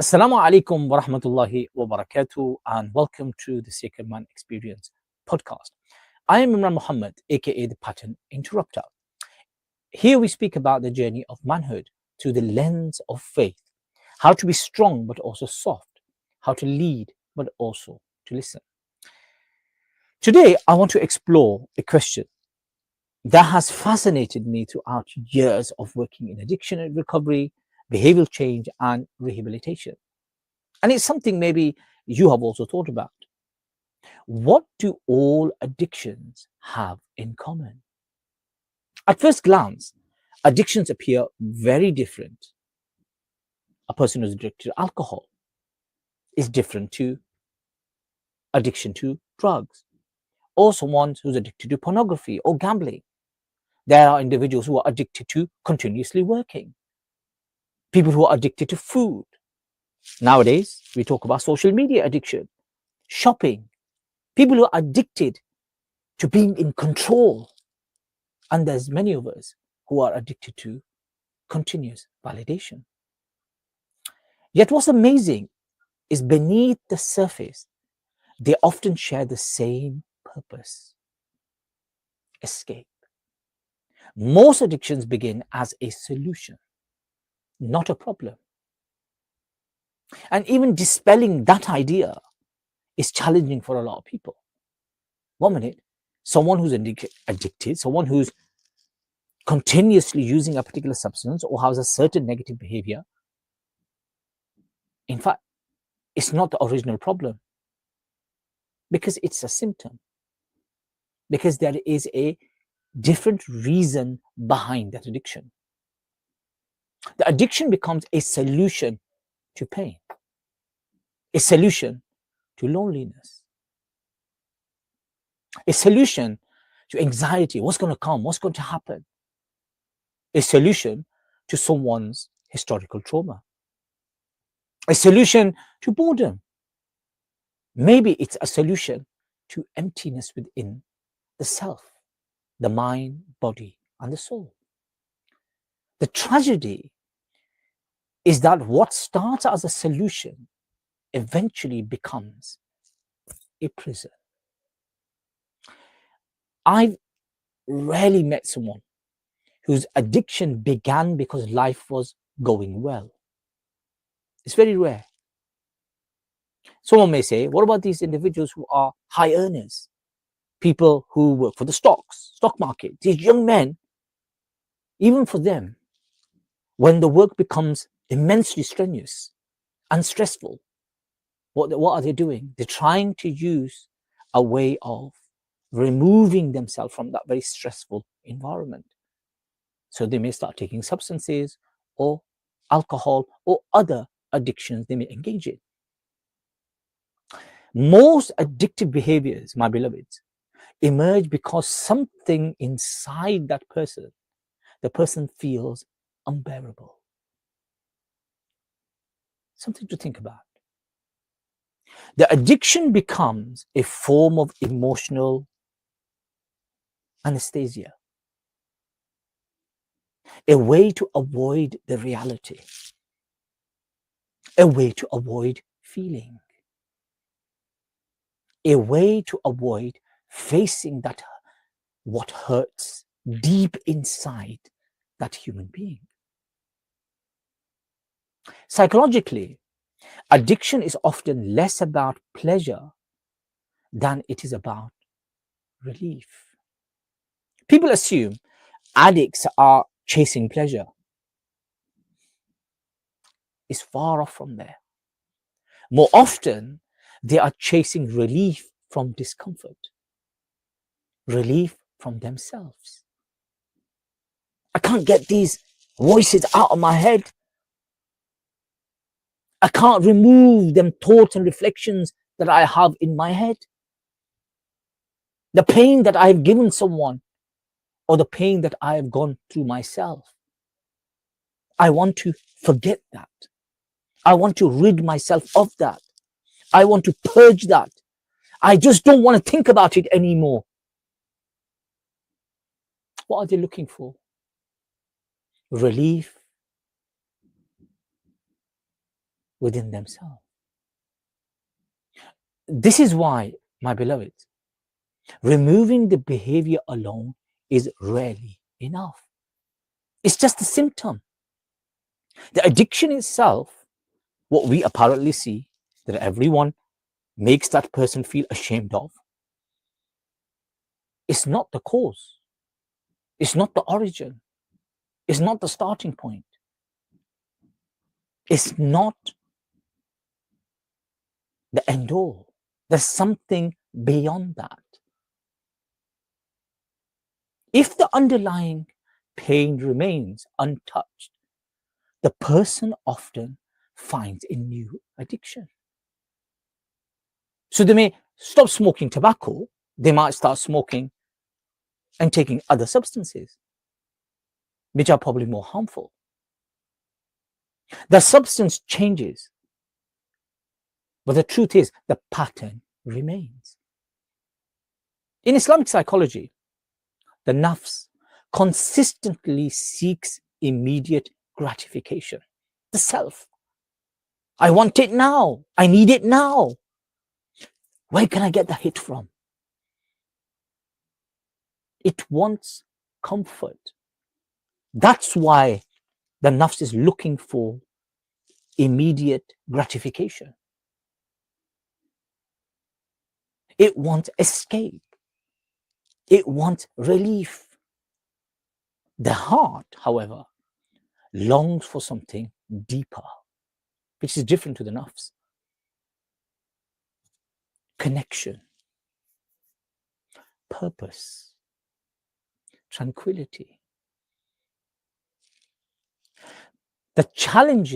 Assalamu alaikum wa rahmatullahi wa barakatuh, and welcome to the Sacred Man Experience podcast. I am Imran Muhammad, aka the Pattern Interrupter. Here we speak about the journey of manhood through the lens of faith, how to be strong but also soft, how to lead but also to listen. Today, I want to explore a question that has fascinated me throughout years of working in addiction and recovery, behavioral change, and rehabilitation. And it's something maybe you have also thought about. What do all addictions have in common? At first glance, addictions appear very different. A person who's addicted to alcohol is different to addiction to drugs, or someone who's addicted to pornography or gambling. There are individuals who are addicted to continuously working, people who are addicted to food. Nowadays, we talk about social media addiction, shopping, people who are addicted to being in control. And there's many of us who are addicted to continuous validation. Yet what's amazing is beneath the surface, they often share the same purpose: escape. Most addictions begin as a solution, not a problem. And even dispelling that idea is challenging for a lot of people. 1 minute, someone who's addicted, someone who's continuously using a particular substance or has a certain negative behavior, in fact, it's not the original problem because it's a symptom, because there is a different reason behind that addiction. The addiction becomes a solution to pain, a solution to loneliness, a solution to anxiety. What's going to come? What's going to happen? A solution to someone's historical trauma, a solution to boredom. Maybe it's a solution to emptiness within the self, the mind, body, and the soul. The tragedy is that what starts as a solution eventually becomes a prison. I've rarely met someone whose addiction began because life was going well. It's very rare. Someone may say, what about these individuals who are high earners? People who work for the stock market, these young men, even for them, when the work becomes immensely strenuous and stressful, what are they doing? They're trying to use a way of removing themselves from that very stressful environment. So they may start taking substances or alcohol or other addictions they may engage in. Most addictive behaviors, my beloveds, emerge because something inside that person, the person feels unbearable. Something to think about. The addiction becomes a form of emotional anesthesia, a way to avoid the reality, a way to avoid feeling, a way to avoid facing that what hurts deep inside that human being. Psychologically, addiction is often less about pleasure than it is about relief. People assume addicts are chasing pleasure. It's far off from there. More often, they are chasing relief from discomfort, relief from themselves. I can't get these voices out of my head. I can't remove them thoughts and reflections that I have in my head. The pain that I have given someone, or the pain that I have gone through myself. I want to forget that. I want to rid myself of that. I want to purge that. I just don't want to think about it anymore. What are they looking for? Relief within themselves. This is why, my beloveds, removing the behavior alone is rarely enough. It's just a symptom. The addiction itself, what we apparently see that everyone makes that person feel ashamed of, it's not the cause. It's not the origin. It's not the starting point. It's not the end all. There's something beyond that. If the underlying pain remains untouched, the person often finds a new addiction. So they may stop smoking tobacco, they might start smoking and taking other substances, which are probably more harmful. The substance changes, but the truth is the pattern remains. In Islamic psychology, the nafs consistently seeks immediate gratification. The self. I want it now. I need it now. Where can I get the hit from? It wants comfort. That's why the nafs is looking for immediate gratification. It wants escape. It wants relief. The heart, however, longs for something deeper, which is different to the nafs. Connection, purpose, tranquility. The challenge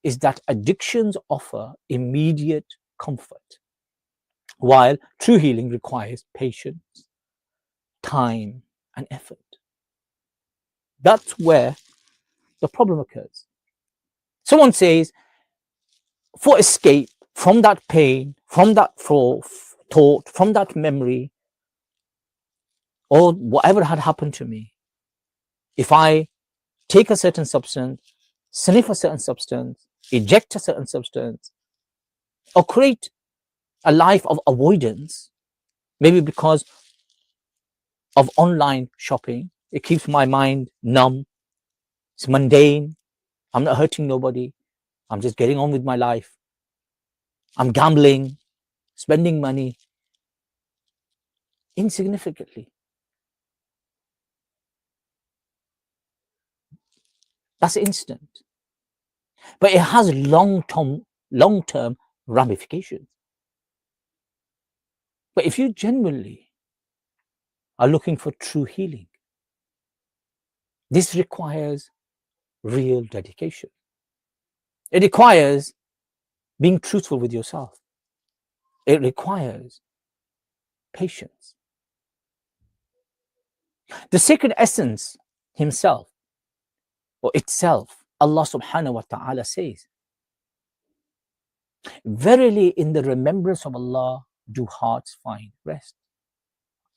is that addictions offer immediate comfort, while true healing requires patience, time, and effort. That's where the problem occurs. Someone says, for escape from that pain, from that thought, from that memory, or whatever had happened to me, if I take a certain substance, sniff a certain substance, eject a certain substance, or create a life of avoidance, maybe because of online shopping, it keeps my mind numb, it's mundane, I'm not hurting nobody, I'm just getting on with my life, I'm gambling, spending money insignificantly. That's instant, but it has long-term ramifications. But if you genuinely are looking for true healing, this requires real dedication. It requires being truthful with yourself. It requires patience. The sacred essence himself or itself, Allah subhanahu wa ta'ala says, verily in the remembrance of Allah do hearts find rest.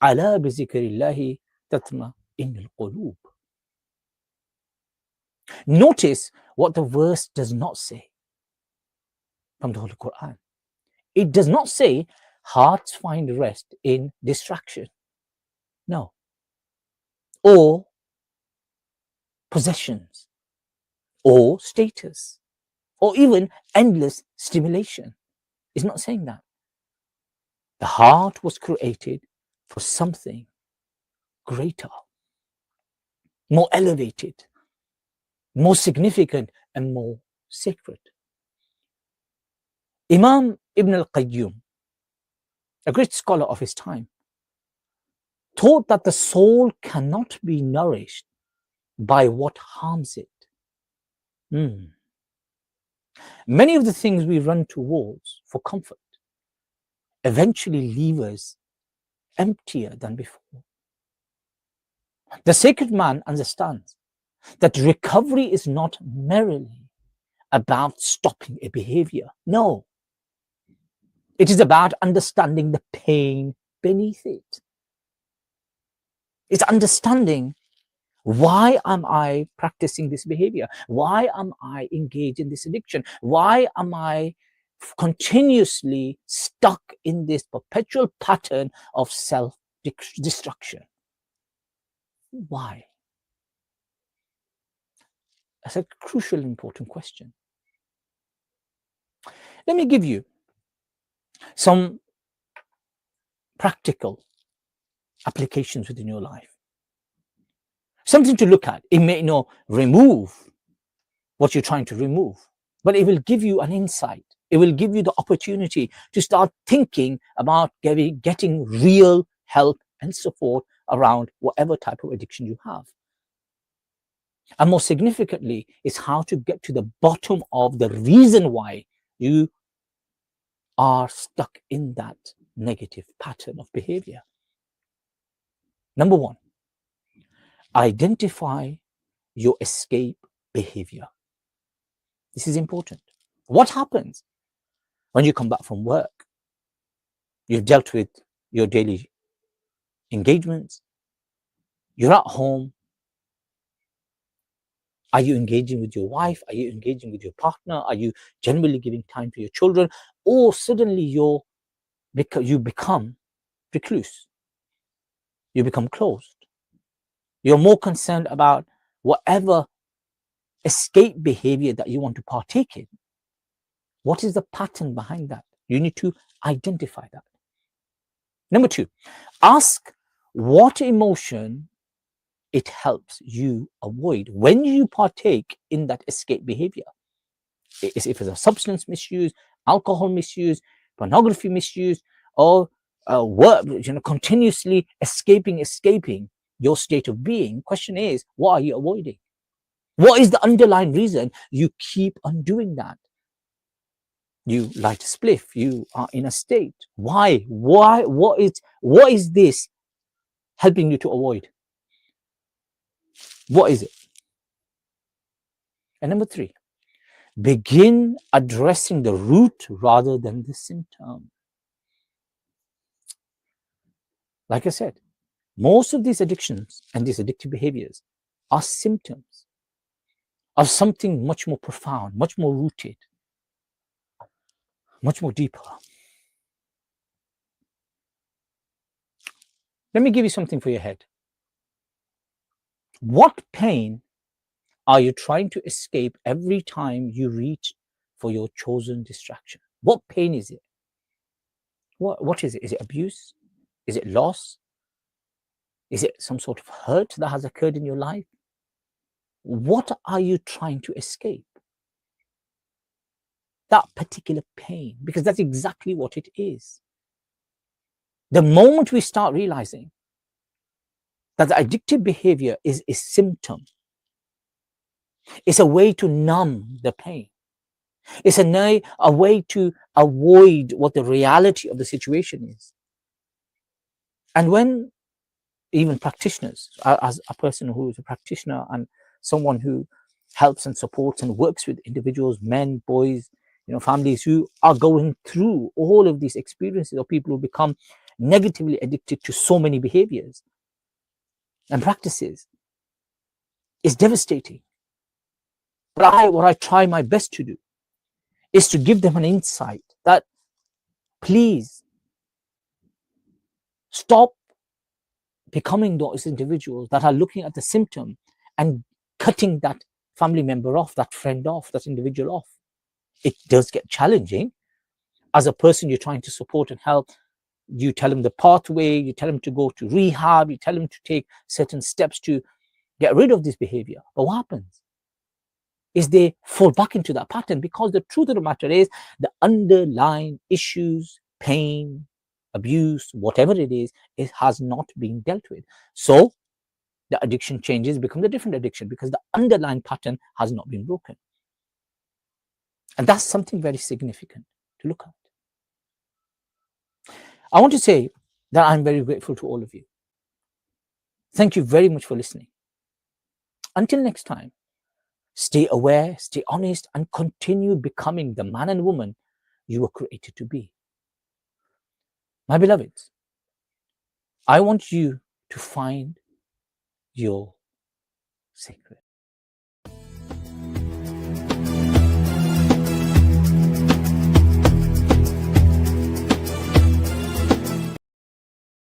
Ala bi zikrillahi tatma'innul qulub. Notice what the verse does not say from the Holy Quran. It does not say hearts find rest in distraction. No. Or possessions, or status, or even endless stimulation. It's not saying that. The heart was created for something greater, more elevated, more significant, and more sacred. Imam Ibn al-Qayyum, a great scholar of his time, taught that the soul cannot be nourished by what harms it. Many of the things we run towards for comfort eventually leave us emptier than before. The sacred man understands that recovery is not merely about stopping a behavior. No, it is about understanding the pain beneath it. It's understanding Why am I practicing this behavior? Why am I engaged in this addiction? Why am I continuously stuck in this perpetual pattern of self destruction? Why? That's a crucial, important question. Let me give you some practical applications within your life. Something to look at. It may not remove what you're trying to remove, but it will give you an insight. It will give you the opportunity to start thinking about getting real help and support around whatever type of addiction you have. And more significantly, is how to get to the bottom of the reason why you are stuck in that negative pattern of behavior. Number one, identify your escape behavior. This is important. What happens when you come back from work? You've dealt with your daily engagements. You're at home. Are you engaging with your wife? Are you engaging with your partner? Are you generally giving time to your children? Or suddenly you become recluse. You become closed. You're more concerned about whatever escape behavior that you want to partake in. What is the pattern behind that? You need to identify that. Number two, ask what emotion it helps you avoid when you partake in that escape behavior. If it's a substance misuse, alcohol misuse, pornography misuse, or work, continuously escaping your state of being. Question is, what are you avoiding? What is the underlying reason you keep on doing that? You light a spliff, you are in a state. Why? What is this helping you to avoid? What is it? And number three, begin addressing the root rather than the symptom. Like I said, most of these addictions and these addictive behaviors are symptoms of something much more profound, much more rooted, much more deeper. Let me give you something for your head. What pain are you trying to escape every time you reach for your chosen distraction? What pain is it? What is it? Is it abuse? Is it loss? Is it some sort of hurt that has occurred in your life? What are you trying to escape? That particular pain, because that's exactly what it is. The moment we start realizing that the addictive behavior is a symptom, it's a way to numb the pain. It's a way to avoid what the reality of the situation is. And when even practitioners, as a person who is a practitioner and someone who helps and supports and works with individuals, men, boys, families who are going through all of these experiences of people who become negatively addicted to so many behaviors and practices, is devastating. But what I try my best to do is to give them an insight that please stop becoming those individuals that are looking at the symptom and cutting that family member off, that friend off, that individual off. It does get challenging. As a person you're trying to support and help, you tell them the pathway, you tell them to go to rehab, you tell them to take certain steps to get rid of this behavior. But what happens is they fall back into that pattern, because the truth of the matter is the underlying issues, pain, abuse, whatever it is, it has not been dealt with. So the addiction changes, becomes a different addiction, because the underlying pattern has not been broken. And that's something very significant to look at. I want to say that I'm very grateful to all of you. Thank you very much for listening. Until next time, stay aware, stay honest, and continue becoming the man and woman you were created to be. My beloveds, I want you to find your sacred.